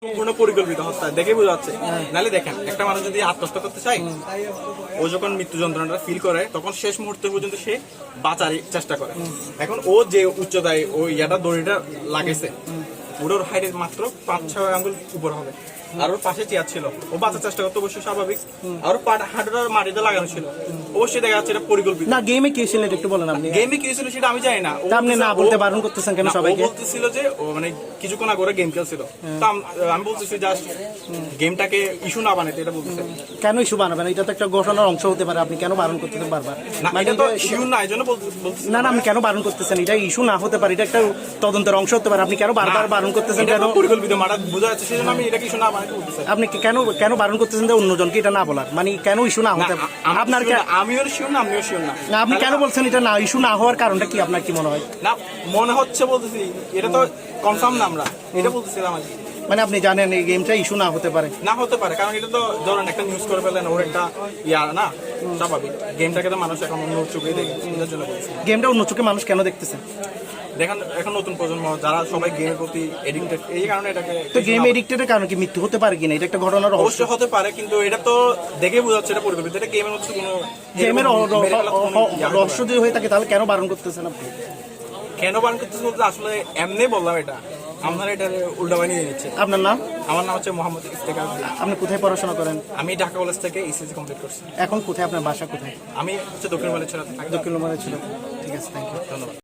সম্পূর্ণ পরিকল্পিত হত্যা দেখে বোঝা যাচ্ছে। নাহলে দেখেন, একটা মানুষ যদি আত্মহত্যা করতে চায়, ও যখন মৃত্যু যন্ত্রণাটা ফিল করে তখন শেষ মুহূর্তে পর্যন্ত সে বাঁচার চেষ্টা করে। এখন ও যে উচ্চতায় ওই দড়িটা লাগাইছে, ওর হাইটের মাত্র 5-6 আঙ্গুল উপর হবে, আর ওর পাশে চেয়ার ছিল, ও বাঁচার চেষ্টা করতে অবশ্যই স্বাভাবিক। আর হাঁটুটা মাটিতে লাগানো ছিল, অবশ্যই দেখা যাচ্ছে এটা পরিকল্পিত। না, গেমে কি ছিল এটা একটু বলেন আপনি। গেমে কি ছিল সেটা আমি জানি না, আপনি না বলতে বারণ করতেছেন কেন সবাইকে? ও বলতেছিল যে ও মানে কিছুক্ষণ আগে ওরা গেম খেলছিল, তো আমি বলতেছি জাস্ট গেমটাকে ইস্যু না বানাইতে, এটা বলতেছে। কেন ইস্যু বানাবেন? এটা তো একটা ঘটনার অংশ হতে পারে, আপনি কেন বারণ করতেছেন বারবার? না, এটা তো ইস্যু না, এই জন্য বলতেছি। না, আপনি কেন বারণ করতেছেন? এটা ইস্যু না হতে পারে, এটা একটা তদন্তের অংশ হতে পারে, আপনি কেন বারবার বারণ করতেছেন? কেন পরিকল্পিত মারা বোঝা যাচ্ছে, সেজন্য আমি এটাকে ইস্যু না বানাইতে বলতেছি। আপনি কেন বারণ করতেছেন যে অন্যজনকে এটা না বলার? মানে কেন ইস্যু না হতে? আপনার আমিও শিওর না, আপনিও শিওর না। আপনি কেন বলছেন এটা না ইস্যু না হওয়ার কারণটা কি আপনার কি মনে হয়? না, মনে হচ্ছে বলতেছি, এটা তো কনফার্ম না, আমরা এটা বলতেছিলাম আর কি। মানে আপনি জানেন এই গেমটা ইস্যু না হতে পারে? না হতে পারে, কারণ এটা তো ধরেন একটা নিউজ করে ফেলেন, ওর একটা না স্বাভাবিক। গেমটাকে তো মানুষ এখন অন্য চোখে দেখে, এটার জন্য বলছি। গেমটা অন্য চোখে মানুষ কেন দেখতেছে? দেখেন, এখন নতুন প্রজন্ম যারা সবাই গেমের প্রতি এডিক্টেড, এই কারণে এটাকে। তো গেম এডিক্টেডের কারণে কি মৃত্যু হতে পারে কিনা? এটা একটা ঘটনার অবশ্য অবশ্যই হতে পারে, কিন্তু এটা তো দেখে বোঝা যাচ্ছে এটা পরিকল্পিত। এটা গেমের মধ্যে কোনো গেমের রহস্য যদি হয়ে থাকে তাহলে কেন বারণ করতেছেন আপনি? কেন বারণ করতেছে বলতে আসলে এমনি বললাম, এটা আপনারা এটা উল্টা বানিয়ে নিচ্ছে। আপনার নাম? আমার নাম হচ্ছে মোহাম্মদ ইফতেখার। আপনি কোথায় পড়াশোনা করেন? আমি ঢাকা কলেজ থেকে এসএসসি কমপ্লিট করছি। এখন কোথায়? আপনার বাসা কোথায়? আমি হচ্ছে দক্ষিণ বালেশ্বর। দক্ষিণ ছিল। ঠিক আছে, থ্যাংক ইউ, ধন্যবাদ।